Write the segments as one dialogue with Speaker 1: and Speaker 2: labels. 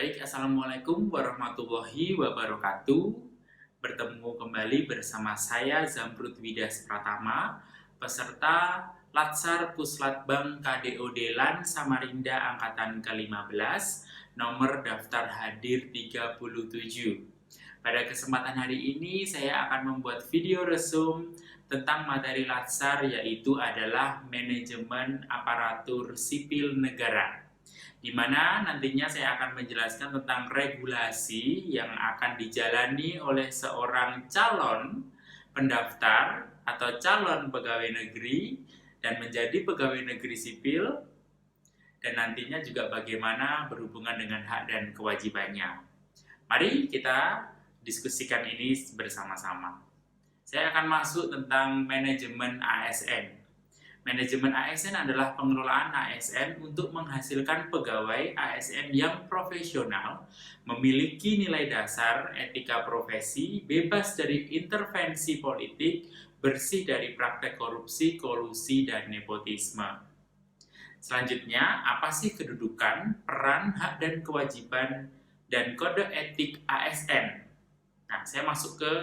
Speaker 1: Baik, Assalamualaikum warahmatullahi wabarakatuh. Bertemu kembali bersama saya Zamrud Widas Pratama, peserta Latsar Puslatbang KDOD LAN Samarinda Angkatan ke-15, nomor daftar hadir 37. Pada kesempatan hari ini saya akan membuat video resum tentang materi Latsar, yaitu adalah manajemen aparatur sipil negara, di mana nantinya saya akan menjelaskan tentang regulasi yang akan dijalani oleh seorang calon pendaftar atau calon pegawai negeri dan menjadi pegawai negeri sipil, dan nantinya juga bagaimana berhubungan dengan hak dan kewajibannya. Mari kita diskusikan ini bersama-sama. Saya akan masuk tentang manajemen ASN. Manajemen ASN adalah pengelolaan ASN untuk menghasilkan pegawai ASN yang profesional, memiliki nilai dasar etika profesi, bebas dari intervensi politik, bersih dari praktek korupsi, kolusi, dan nepotisme. Selanjutnya, apa sih kedudukan, peran, hak dan kewajiban, dan kode etik ASN? Nah, saya masuk ke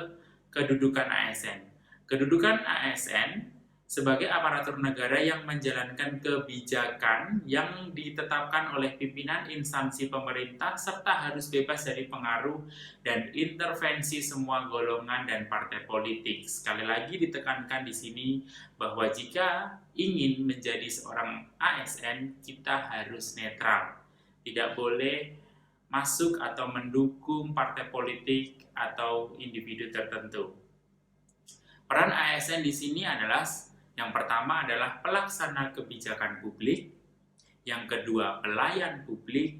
Speaker 1: kedudukan ASN. Kedudukan ASN sebagai aparatur negara yang menjalankan kebijakan yang ditetapkan oleh pimpinan instansi pemerintah serta harus bebas dari pengaruh dan intervensi semua golongan dan partai politik. Sekali lagi ditekankan di sini bahwa jika ingin menjadi seorang ASN, kita harus netral. Tidak boleh masuk atau mendukung partai politik atau individu tertentu. Peran ASN di sini adalah yang pertama adalah pelaksana kebijakan publik, yang kedua pelayan publik,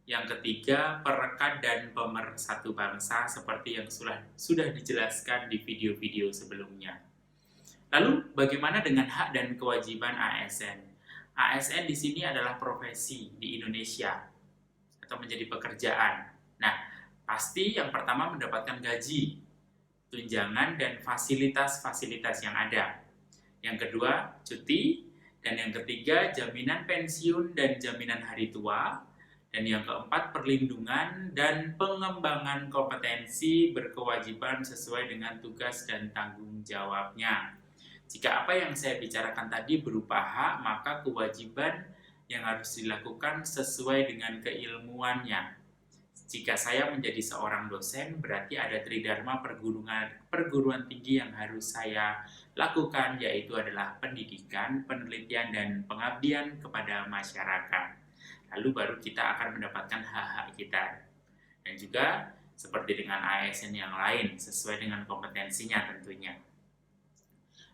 Speaker 1: yang ketiga perekat dan pemersatu bangsa seperti yang sudah dijelaskan di video-video sebelumnya. Lalu bagaimana dengan hak dan kewajiban ASN? ASN di sini adalah profesi di Indonesia atau menjadi pekerjaan. Nah, pasti yang pertama mendapatkan gaji, tunjangan, dan fasilitas-fasilitas yang ada. Yang kedua, cuti. Dan yang ketiga, jaminan pensiun dan jaminan hari tua. Dan yang keempat, perlindungan dan pengembangan kompetensi berkewajiban sesuai dengan tugas dan tanggung jawabnya. Jika apa yang saya bicarakan tadi berupa hak, maka kewajiban yang harus dilakukan sesuai dengan keilmuannya. Jika saya menjadi seorang dosen, berarti ada tridharma perguruan tinggi yang harus saya lakukan, yaitu adalah pendidikan, penelitian, dan pengabdian kepada masyarakat. Lalu baru kita akan mendapatkan hak-hak kita. Dan juga seperti dengan ASN yang lain, sesuai dengan kompetensinya tentunya.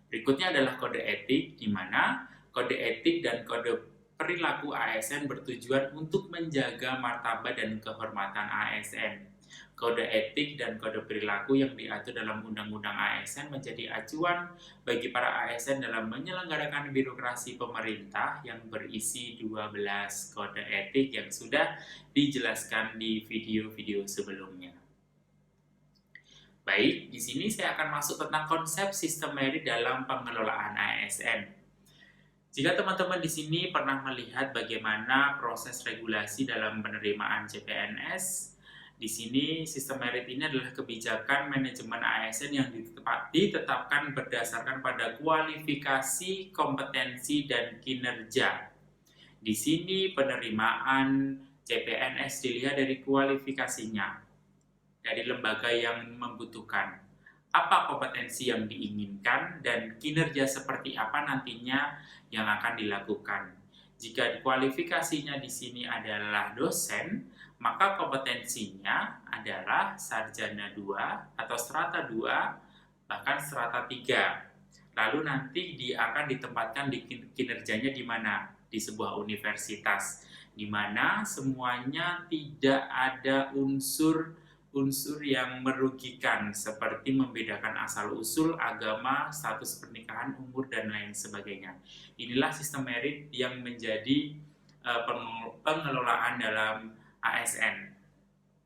Speaker 1: Berikutnya adalah kode etik, di mana kode etik dan kode perilaku ASN bertujuan untuk menjaga martabat dan kehormatan ASN. Kode etik dan kode perilaku yang diatur dalam Undang-Undang ASN menjadi acuan bagi para ASN dalam menyelenggarakan birokrasi pemerintah yang berisi 12 kode etik yang sudah dijelaskan di video-video sebelumnya. Baik, di sini saya akan masuk tentang konsep sistem merit dalam pengelolaan ASN. Jika teman-teman di sini pernah melihat bagaimana proses regulasi dalam penerimaan CPNS, di sini sistem merit ini adalah kebijakan manajemen ASN yang ditetapkan berdasarkan pada kualifikasi, kompetensi, dan kinerja. Di sini penerimaan CPNS dilihat dari kualifikasinya, dari lembaga yang membutuhkan. Apa kompetensi yang diinginkan dan kinerja seperti apa nantinya yang akan dilakukan. Jika kualifikasinya di sini adalah dosen, maka kompetensinya adalah sarjana 2 atau strata 2, bahkan strata 3. Lalu nanti dia akan ditempatkan di kinerjanya di mana? Di sebuah universitas, di mana semuanya tidak ada unsur yang merugikan seperti membedakan asal-usul, agama, status pernikahan, umur, dan lain sebagainya. Inilah sistem merit yang menjadi pengelolaan dalam ASN.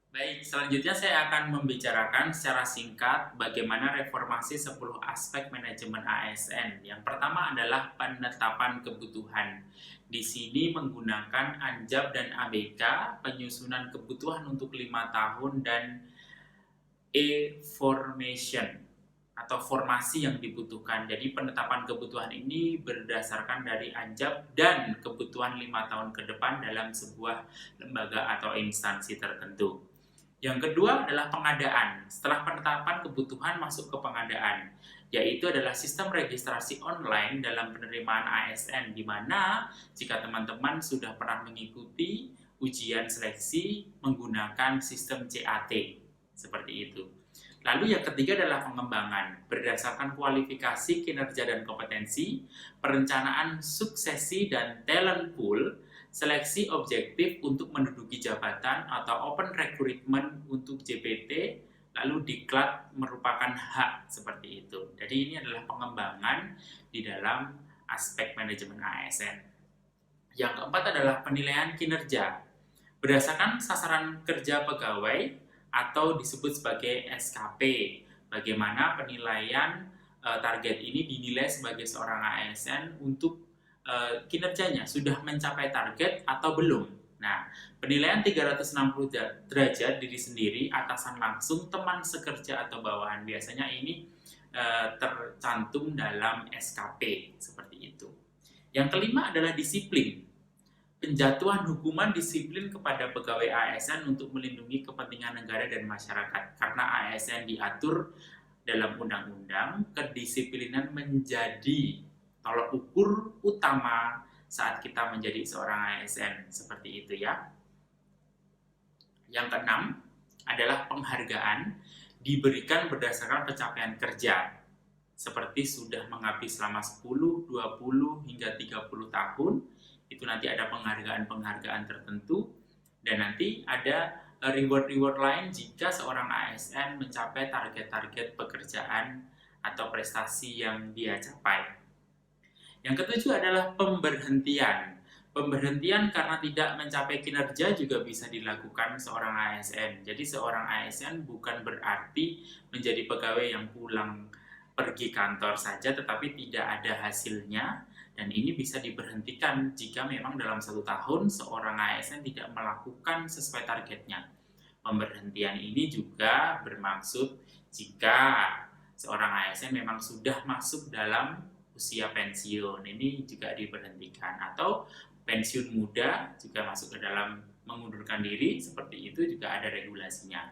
Speaker 1: Baik, selanjutnya saya akan membicarakan secara singkat bagaimana reformasi 10 aspek manajemen ASN. Yang pertama adalah penetapan kebutuhan. Di sini menggunakan ANJAP dan ABK, penyusunan kebutuhan untuk 5 tahun dan E-formation atau formasi yang dibutuhkan. Jadi penetapan kebutuhan ini berdasarkan dari ANJAP dan kebutuhan 5 tahun ke depan dalam sebuah lembaga atau instansi tertentu. Yang kedua adalah pengadaan. Setelah penetapan kebutuhan masuk ke pengadaan, yaitu adalah sistem registrasi online dalam penerimaan ASN, di mana jika teman-teman sudah pernah mengikuti ujian seleksi menggunakan sistem CAT, seperti itu. Lalu yang ketiga adalah pengembangan. Berdasarkan kualifikasi, kinerja, dan kompetensi, perencanaan suksesi dan talent pool, seleksi objektif untuk menduduki jabatan atau open recruitment untuk JPT, lalu diklat merupakan hak, seperti itu. Jadi ini adalah pengembangan di dalam aspek manajemen ASN. Yang keempat adalah penilaian kinerja. Berdasarkan sasaran kerja pegawai atau disebut sebagai SKP, bagaimana penilaian target ini dinilai sebagai seorang ASN untuk kinerjanya sudah mencapai target atau belum. Nah, penilaian 360 derajat diri sendiri, atasan langsung, teman sekerja atau bawahan. Biasanya ini tercantum dalam SKP, seperti itu. Yang kelima adalah disiplin. Penjatuhan hukuman disiplin kepada pegawai ASN untuk melindungi kepentingan negara dan masyarakat. Karena ASN diatur dalam undang-undang, kedisiplinan menjadi tolak ukur utama saat kita menjadi seorang ASN, seperti itu ya. Yang keenam adalah penghargaan diberikan berdasarkan pencapaian kerja, seperti sudah mengabdi selama 10, 20, hingga 30 tahun, itu nanti ada penghargaan-penghargaan tertentu, dan nanti ada reward-reward lain jika seorang ASN mencapai target-target pekerjaan atau prestasi yang dia capai. Yang ketujuh adalah pemberhentian. Pemberhentian karena tidak mencapai kinerja juga bisa dilakukan seorang ASN. Jadi seorang ASN bukan berarti menjadi pegawai yang pulang pergi kantor saja tetapi tidak ada hasilnya, dan ini bisa diberhentikan jika memang dalam 1 tahun seorang ASN tidak melakukan sesuai targetnya. Pemberhentian ini juga bermaksud jika seorang ASN memang sudah masuk dalam usia pensiun, ini juga diberhentikan, atau pensiun muda juga masuk ke dalam mengundurkan diri, seperti itu juga ada regulasinya.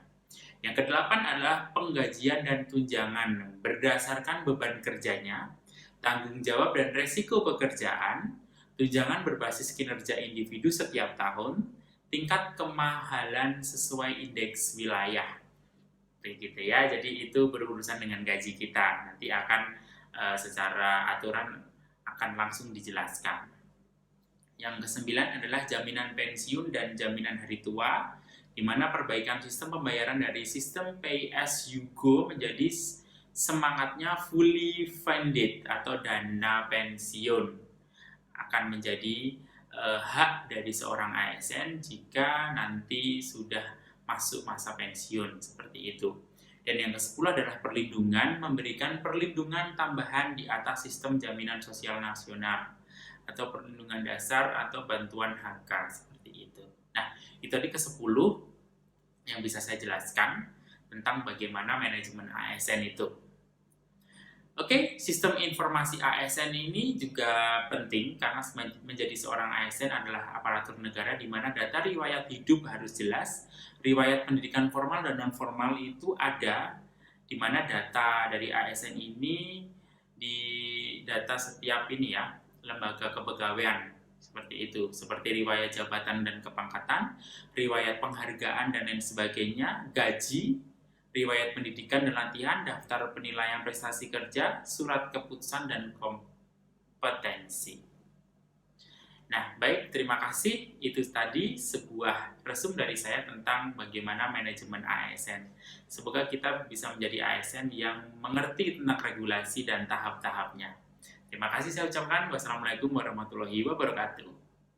Speaker 1: Yang kedelapan adalah penggajian dan tunjangan berdasarkan beban kerjanya, tanggung jawab dan resiko pekerjaan, tunjangan berbasis kinerja individu setiap tahun, tingkat kemahalan sesuai indeks wilayah. Begitu ya, jadi itu berurusan dengan gaji kita, nanti akan secara aturan akan langsung dijelaskan. Yang kesembilan adalah jaminan pensiun dan jaminan hari tua, di mana perbaikan sistem pembayaran dari sistem pay as you go menjadi semangatnya fully funded atau dana pensiun akan menjadi hak dari seorang ASN jika nanti sudah masuk masa pensiun, seperti itu. Dan yang ke-10 adalah perlindungan, memberikan perlindungan tambahan di atas sistem jaminan sosial nasional atau perlindungan dasar atau bantuan HK, seperti itu. Nah, itu tadi ke-10 yang bisa saya jelaskan tentang bagaimana manajemen ASN itu. Oke, sistem informasi ASN ini juga penting karena menjadi seorang ASN adalah aparatur negara di mana data riwayat hidup harus jelas, riwayat pendidikan formal dan non-formal itu ada, di mana data dari ASN ini di data setiap ini ya, lembaga kepegawaian, seperti itu, seperti riwayat jabatan dan kepangkatan, riwayat penghargaan dan lain sebagainya, gaji, riwayat pendidikan dan latihan, daftar penilaian prestasi kerja, surat keputusan, dan kompetensi. Nah, baik, terima kasih. Itu tadi sebuah resum dari saya tentang bagaimana manajemen ASN. Semoga kita bisa menjadi ASN yang mengerti tentang regulasi dan tahap-tahapnya. Terima kasih saya ucapkan. Wassalamualaikum warahmatullahi wabarakatuh.